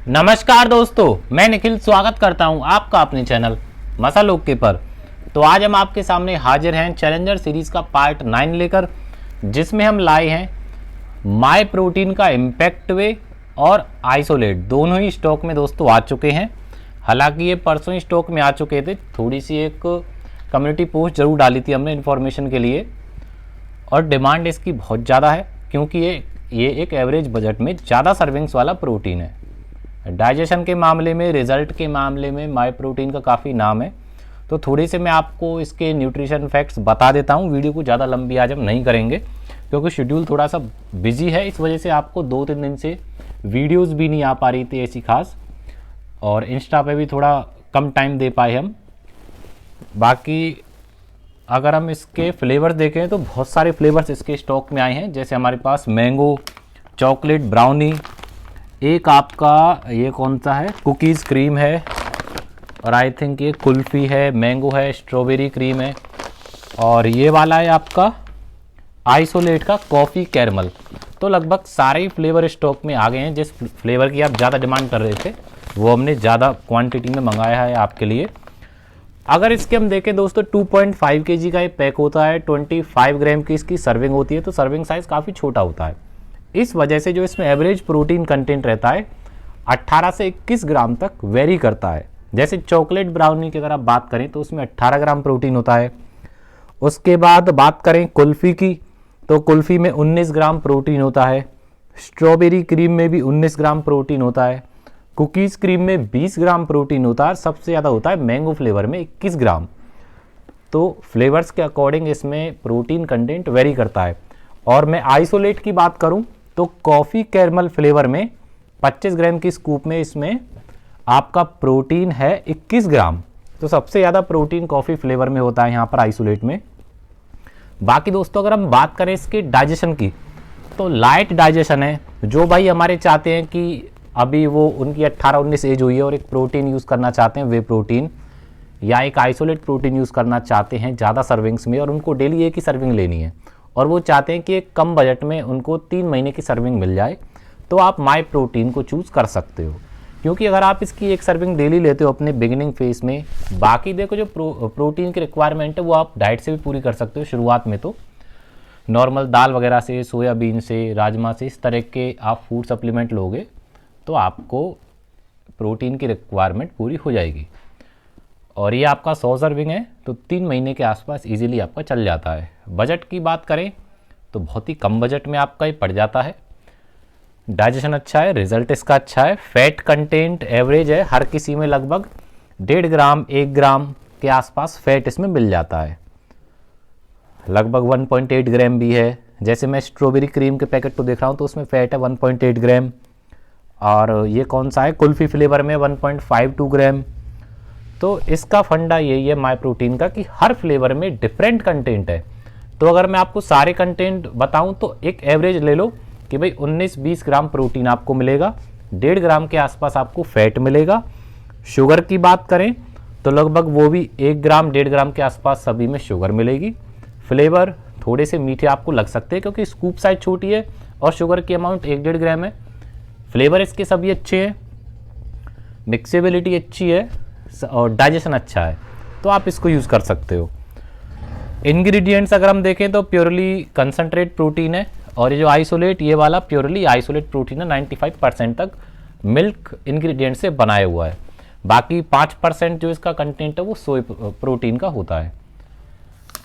नमस्कार दोस्तों, मैं निखिल स्वागत करता हूं आपका अपने चैनल मसाला ओके पर। तो आज हम आपके सामने हाजिर हैं चैलेंजर सीरीज़ का पार्ट 9 लेकर, जिसमें हम लाए हैं माय प्रोटीन का इम्पैक्ट वे और आइसोलेट दोनों ही स्टॉक में दोस्तों आ चुके हैं। हालांकि ये परसों ही स्टॉक में आ चुके थे, थोड़ी सी एक कम्युनिटी पोस्ट ज़रूर डाली थी हमने इन्फॉर्मेशन के लिए, और डिमांड इसकी बहुत ज़्यादा है क्योंकि ये एक एवरेज बजट में ज़्यादा सर्विंग्स वाला प्रोटीन है। डाइजेशन के मामले में, रिजल्ट के मामले में माय प्रोटीन का काफ़ी नाम है। तो थोड़ी से मैं आपको इसके न्यूट्रिशन फैक्ट्स बता देता हूँ। वीडियो को ज़्यादा लंबी आज हम नहीं करेंगे क्योंकि शेड्यूल थोड़ा सा बिजी है, इस वजह से आपको 2-3 दिन से वीडियोस भी नहीं आ पा रही थी ऐसी खास, और इंस्टा पे भी थोड़ा कम टाइम दे पाए हम। बाकी अगर हम इसके फ्लेवर्स देखें तो बहुत सारे फ्लेवर्स इसके स्टॉक में आए हैं, जैसे हमारे पास मैंगो, चॉकलेट ब्राउनी, एक आपका ये कौन सा है, कुकीज़ क्रीम है, और आई थिंक ये कुल्फ़ी है, मैंगो है, स्ट्रॉबेरी क्रीम है, और ये वाला है आपका आइसोलेट का कॉफ़ी कैरमल। तो लगभग सारे ही फ्लेवर स्टॉक में आ गए हैं। जिस फ्लेवर की आप ज़्यादा डिमांड कर रहे थे वो हमने ज़्यादा क्वांटिटी में मंगाया है आपके लिए। अगर इसके हम देखें दोस्तों, 2.5 kg का ये पैक होता है, 25 ग्राम की इसकी सर्विंग होती है, तो सर्विंग साइज़ काफ़ी छोटा होता है। इस वजह से जो इसमें एवरेज प्रोटीन कंटेंट रहता है 18 से 21 ग्राम तक वेरी करता है। जैसे चॉकलेट ब्राउनी की अगर आप बात करें तो उसमें 18 ग्राम प्रोटीन होता है। उसके बाद बात करें कुल्फ़ी की, तो कुल्फ़ी में 19 ग्राम प्रोटीन होता है। स्ट्रॉबेरी क्रीम में भी 19 ग्राम प्रोटीन होता है। कुकीज़ क्रीम में 20 ग्राम प्रोटीन होता है। सबसे ज़्यादा होता है मैंगो फ्लेवर में 21 ग्राम। तो फ्लेवर्स के अकॉर्डिंग इसमें प्रोटीन कंटेंट वेरी करता है। और मैं आइसोलेट की बात करूं तो कॉफ़ी कैरमल फ्लेवर में 25 ग्राम की स्कूप में इसमें आपका प्रोटीन है 21 ग्राम। तो सबसे ज़्यादा प्रोटीन कॉफ़ी फ्लेवर में होता है यहाँ पर आइसोलेट में। बाकी दोस्तों अगर हम बात करें इसके डाइजेशन की, तो लाइट डाइजेशन है। जो भाई हमारे चाहते हैं कि अभी वो उनकी 18-19 एज हुई है और एक प्रोटीन यूज़ करना चाहते हैं, वे प्रोटीन या एक आइसोलेट प्रोटीन यूज़ करना चाहते हैं ज़्यादा सर्विंग्स में, और उनको डेली एक ही सर्विंग लेनी है, और वो चाहते हैं कि एक कम बजट में उनको 3 महीने की सर्विंग मिल जाए, तो आप माय प्रोटीन को चूज़ कर सकते हो। क्योंकि अगर आप इसकी एक सर्विंग डेली लेते हो अपने बिगिनिंग फेज में, बाकी देखो जो प्रोटीन की रिक्वायरमेंट है वो आप डाइट से भी पूरी कर सकते हो। शुरुआत में तो नॉर्मल दाल वगैरह से, सोयाबीन से, राजमा से, इस तरह के आप फूड सप्लीमेंट लोगे तो आपको प्रोटीन की रिक्वायरमेंट पूरी हो जाएगी। और ये आपका 100 सर्विंग है तो 3 महीने के आसपास इजीली आपका चल जाता है। बजट की बात करें तो बहुत ही कम बजट में आपका ये पड़ जाता है। डाइजेशन अच्छा है, रिजल्ट इसका अच्छा है। फैट कंटेंट एवरेज है, हर किसी में लगभग 1.5 ग्राम 1 ग्राम के आसपास फैट इसमें मिल जाता है। लगभग 1.8 ग्राम भी है। जैसे मैं स्ट्रॉबेरी क्रीम के पैकेट को देख रहा हूँ तो उसमें फ़ैट है 1.8 ग्राम, और ये कौन सा है, कुल्फ़ी फ्लेवर में 1.52 ग्राम। तो इसका फंडा यही है माय प्रोटीन का कि हर फ्लेवर में डिफरेंट कंटेंट है। तो अगर मैं आपको सारे कंटेंट बताऊं तो एक एवरेज ले लो कि भाई 19-20 ग्राम प्रोटीन आपको मिलेगा, 1.5 ग्राम के आसपास आपको फैट मिलेगा। शुगर की बात करें तो लगभग वो भी 1 ग्राम 1.5 ग्राम के आसपास सभी में शुगर मिलेगी। फ्लेवर थोड़े से मीठे आपको लग सकते हैं क्योंकि स्कूप साइज छोटी है और शुगर की अमाउंट 1-1.5 ग्राम है। फ्लेवर इसके सभी अच्छे हैं, मिक्सेबिलिटी अच्छी है, और डाइजेशन अच्छा है, तो आप इसको यूज़ कर सकते हो। इंग्रेडिएंट्स अगर हम देखें तो प्योरली कंसनट्रेट प्रोटीन है, और ये जो आइसोलेट ये वाला प्योरली आइसोलेट प्रोटीन है। 95% तक मिल्क इंग्रेडिएंट से बनाया हुआ है। बाकी 5% जो इसका कंटेंट है वो सोया प्रोटीन का होता है।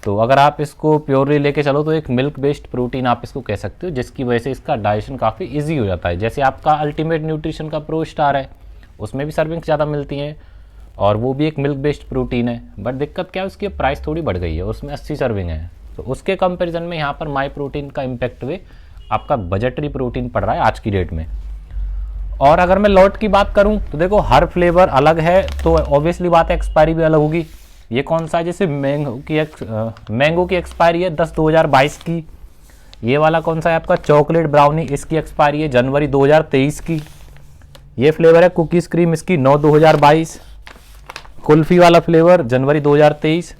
तो अगर आप इसको प्योरली लेके चलो तो एक मिल्क बेस्ड प्रोटीन आप इसको कह सकते हो, जिसकी वजह से इसका डाइजेशन काफ़ी ईजी हो जाता है। जैसे आपका अल्टीमेट न्यूट्रिशन का प्रो स्टार है, उसमें भी सर्विंग्स ज़्यादा मिलती हैं और वो भी एक मिल्क बेस्ड प्रोटीन है, बट दिक्कत क्या है, उसकी प्राइस थोड़ी बढ़ गई है, उसमें 80 सर्विंग है। तो उसके कंपैरिजन में यहाँ पर माय प्रोटीन का इम्पैक्ट वे आपका बजटरी प्रोटीन पड़ रहा है आज की डेट में। और अगर मैं लॉट की बात करूँ तो देखो हर फ्लेवर अलग है, तो ऑब्वियसली बात है एक्सपायरी भी अलग होगी। ये कौन सा है, जैसे मैंगो की एक्सपायरी है 10/2022 की। ये वाला कौन सा है आपका चॉकलेट ब्राउनी, इसकी एक्सपायरी है जनवरी 2023 की। ये फ्लेवर है कुकीज़ क्रीम, इसकी 9/2022। कुल्फ़ी वाला फ्लेवर जनवरी 2023।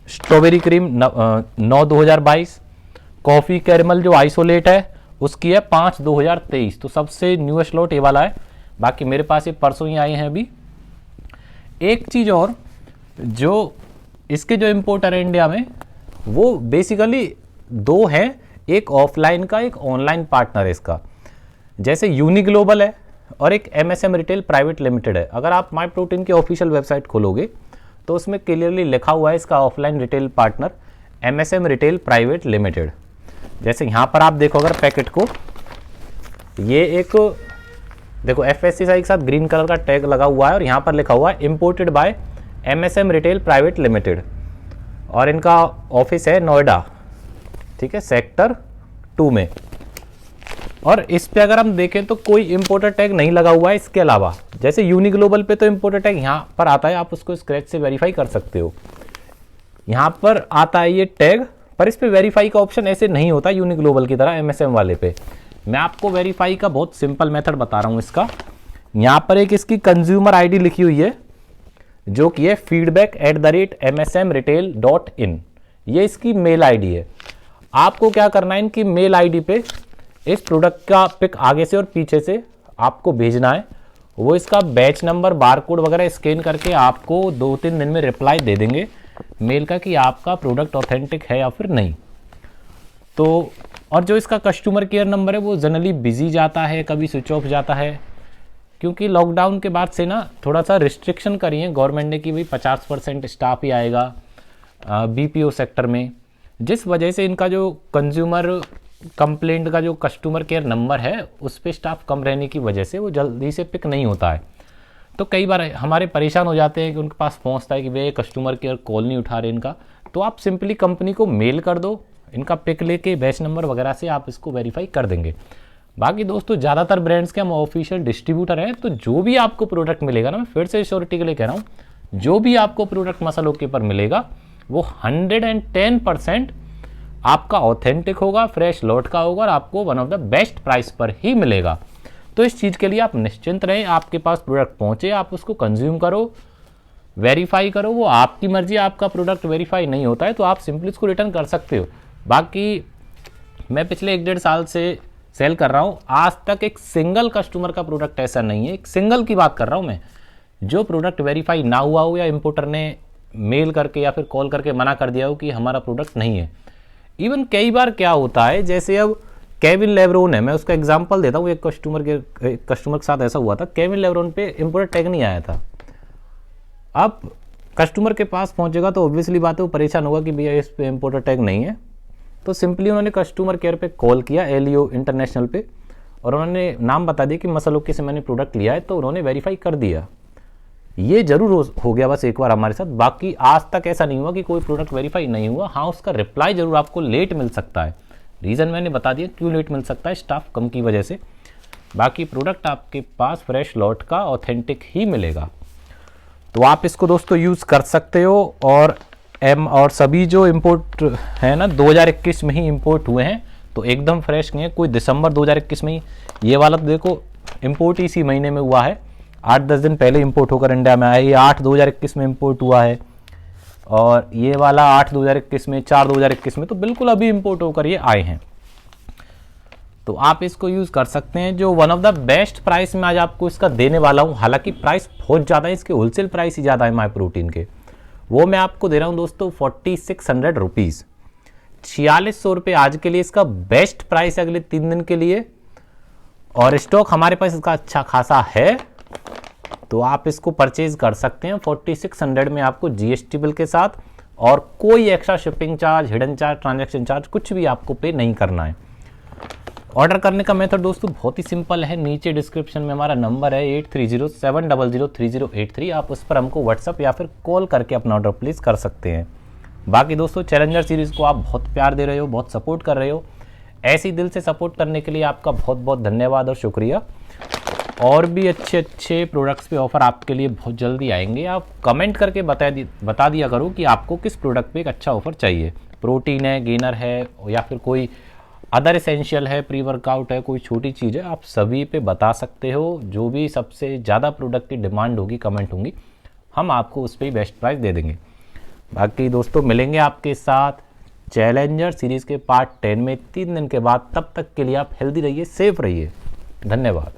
Strawberry cream 9/2022। कॉफ़ी कैरमल जो आइसोलेट है उसकी है 5/2023। तो सबसे न्यूएस्ट लॉट ये वाला है। बाकी मेरे पास ये परसों ही आए हैं अभी। एक चीज़ और, जो इसके जो इम्पोर्टर है इंडिया में, वो बेसिकली दो हैं, एक ऑफलाइन का, एक ऑनलाइन पार्टनर है इसका। जैसे यूनी ग्लोबल है और एक MSM रिटेल प्राइवेट लिमिटेड है। अगर आप माई प्रोटीन की ऑफिशियल वेबसाइट खोलोगे तो उसमें क्लियरली लिखा हुआ है इसका offline retail partner MSM retail private limited. जैसे यहाँ पर आप देखो अगर पैकेट को, ये एक देखो FSCI के साथ ग्रीन कलर का टैग लगा हुआ है और यहाँ पर लिखा हुआ है imported bye MSM retail private limited, और इनका ऑफिस है नोएडा, ठीक है, सेक्टर 2 में। और इस पे अगर हम देखें तो कोई इंपोर्टर टैग नहीं लगा हुआ है इसके अलावा। जैसे यूनी ग्लोबल पे तो इंपोर्टर टैग यहाँ पर आता है, आप उसको स्क्रैच से वेरीफाई कर सकते हो। यहाँ पर आता है ये टैग, पर इस पे वेरीफाई का ऑप्शन ऐसे नहीं होता यूनी ग्लोबल की तरह MSM वाले पे। मैं आपको वेरीफाई का बहुत सिंपल मेथड बता रहा हूँ इसका। यहाँ पर एक इसकी कंज्यूमर ID लिखी हुई है जो कि है feedback@msmretail.in। ये इसकी मेल ID है। आपको क्या करना है, इनकी मेल ID पे इस प्रोडक्ट का पिक आगे से और पीछे से आपको भेजना है। वो इसका बैच नंबर, बारकोड वगैरह स्कैन करके आपको 2-3 दिन में रिप्लाई दे देंगे मेल का कि आपका प्रोडक्ट ऑथेंटिक है या फिर नहीं। तो और जो इसका कस्टमर केयर नंबर है वो जनरली बिजी जाता है, कभी स्विच ऑफ जाता है, क्योंकि लॉकडाउन के बाद से ना थोड़ा सा रिस्ट्रिक्शन करी है गवर्नमेंट ने कि भाई 50% स्टाफ ही आएगा BPO सेक्टर में, जिस वजह से इनका जो कंज्यूमर कंप्लेंट का जो कस्टमर केयर नंबर है उस पर स्टाफ कम रहने की वजह से वो जल्दी से पिक नहीं होता है। तो कई बार हमारे परेशान हो जाते हैं कि उनके पास पहुंचता है कि वे कस्टमर केयर कॉल नहीं उठा रहे इनका, तो आप सिंपली कंपनी को मेल कर दो, इनका पिक लेके बैच नंबर वगैरह से आप इसको वेरीफाई कर देंगे। बाकी दोस्तों ज़्यादातर ब्रांड्स के हम ऑफिशियल डिस्ट्रीब्यूटर हैं, तो जो भी आपको प्रोडक्ट मिलेगा ना, मैं फिर से श्योरिटी के लिए कह रहा हूँ, जो भी आपको प्रोडक्ट मसाला ओके पर मिलेगा वो 110% आपका ऑथेंटिक होगा, फ्रेश लॉट का होगा और आपको one of the best price पर ही मिलेगा। तो इस चीज़ के लिए आप निश्चिंत रहें, आपके पास प्रोडक्ट पहुंचे, आप उसको कंज्यूम करो, वेरीफाई करो, वो आपकी मर्जी। आपका प्रोडक्ट वेरीफाई नहीं होता है तो आप सिंपली उसको रिटर्न कर सकते हो। बाकी मैं पिछले 1-1.5 साल से सेल कर रहा हूँ, आज तक एक सिंगल कस्टमर का प्रोडक्ट ऐसा नहीं है, एक सिंगल की बात कर रहा हूँ मैं, जो प्रोडक्ट वेरीफाई ना हुआ हो या इम्पोर्टर ने मेल करके या फिर कॉल करके मना कर दिया हो कि हमारा प्रोडक्ट नहीं है। इवन कई बार क्या होता है, जैसे अब केविन लेब्रोन है, मैं उसका एग्जांपल देता हूँ। एक कस्टमर के साथ ऐसा हुआ था, केविन लेब्रोन पे इम्पोर्टर टैग नहीं आया था। अब कस्टमर के पास पहुंचेगा तो ऑब्वियसली बात है वो परेशान होगा कि भैया इस पे इम्पोर्टर टैग नहीं है। तो सिंपली उन्होंने कस्टमर केयर पे कॉल किया, LEO इंटरनेशनल पे, और उन्होंने नाम बता दिया कि मसल ओके से मैंने प्रोडक्ट लिया है, तो उन्होंने वेरीफाई कर दिया। ये जरूर हो गया बस एक बार हमारे साथ, बाकी आज तक ऐसा नहीं हुआ कि कोई प्रोडक्ट वेरीफाई नहीं हुआ। हाँ, उसका रिप्लाई जरूर आपको लेट मिल सकता है, रीज़न मैंने बता दिया क्यों लेट मिल सकता है, स्टाफ कम की वजह से। बाकी प्रोडक्ट आपके पास फ्रेश लॉट का ऑथेंटिक ही मिलेगा। तो आप इसको दोस्तों यूज़ कर सकते हो। और सभी जो इम्पोर्ट है ना 2021 में ही इम्पोर्ट हुए हैं, तो एकदम फ्रेश नहीं है, कोई दिसंबर 2021 में ही। ये वाला तो देखो इम्पोर्ट इसी महीने में हुआ है, 8-10 दिन पहले इंपोर्ट होकर इंडिया में आया। ये 8/2021 में इंपोर्ट हुआ है, और ये वाला 8/2021 में, 4/2021 में, तो बिल्कुल अभी इंपोर्ट होकर ये आए हैं। तो आप इसको यूज़ कर सकते हैं। जो one of the best price में आज आपको इसका देने वाला हूँ, हालांकि प्राइस बहुत ज़्यादा है, इसके होलसेल प्राइस ही ज़्यादा है माई प्रोटीन के, वो मैं आपको दे रहा हूँ दोस्तों 4600 रुपीज़, 4600 रुपये आज के लिए इसका बेस्ट प्राइस है अगले 3 दिन के लिए। और स्टॉक हमारे पास इसका अच्छा खासा है, तो आप इसको परचेज कर सकते हैं 4600 में आपको GST बिल के साथ, और कोई extra shipping charge, hidden charge, transaction charge कुछ भी आपको पे नहीं करना है। ऑर्डर करने का मेथड दोस्तों बहुत ही सिंपल है, नीचे डिस्क्रिप्शन में हमारा नंबर है 8307003083, आप उस पर हमको व्हाट्सअप या फिर कॉल करके अपना ऑर्डर प्लेस कर सकते हैं। बाकी दोस्तों चैलेंजर सीरीज़ को आप बहुत प्यार दे रहे हो, बहुत सपोर्ट कर रहे हो, ऐसी दिल से सपोर्ट करने के लिए आपका बहुत बहुत धन्यवाद और शुक्रिया। और भी अच्छे अच्छे प्रोडक्ट्स पे ऑफर आपके लिए बहुत जल्दी आएंगे। आप कमेंट करके बता दिया करो कि आपको किस प्रोडक्ट पे एक अच्छा ऑफर चाहिए, प्रोटीन है, गेनर है, या फिर कोई अदर एसेंशियल है, प्री वर्कआउट है, कोई छोटी चीज़ है, आप सभी पे बता सकते हो। जो भी सबसे ज़्यादा प्रोडक्ट की डिमांड होगी, कमेंट होंगी, हम आपको उस पर ही बेस्ट प्राइस दे देंगे। बाकी दोस्तों मिलेंगे आपके साथ चैलेंजर सीरीज़ के पार्ट 10 में 3 दिन के बाद। तब तक के लिए आप हेल्दी रहिए, सेफ रहिए। धन्यवाद।